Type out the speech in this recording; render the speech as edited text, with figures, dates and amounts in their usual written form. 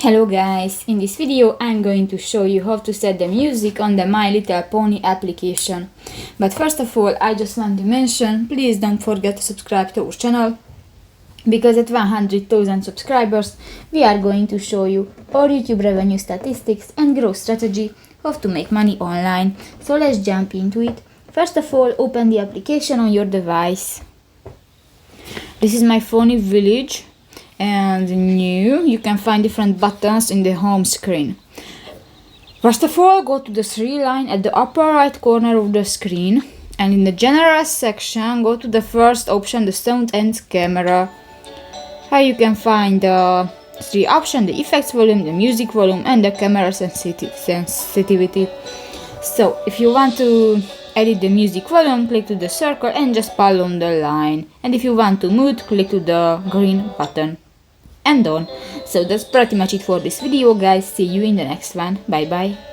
Hello guys, in this video I'm going to show you how to set the music on the My Little Pony application. But first of all, I just want to mention, please don't forget to subscribe to our channel, because at 100,000 subscribers we are going to show you our YouTube revenue statistics and growth strategy, how to make money online. So let's jump into it. First of all, open the application on your device. This is my Phony Village. And new, you can find different buttons in the home screen. First of all, go to the three line at the upper right corner of the screen, and in the general section go to the first option, the sound and camera. Here you can find the three options: the effects volume, the music volume, and the camera sensitivity. So if you want to edit the music volume, click to the circle and just pull on the line, and if you want to mute, click to the green button. And done. So that's pretty much it for this video, guys. See you in the next one. Bye bye.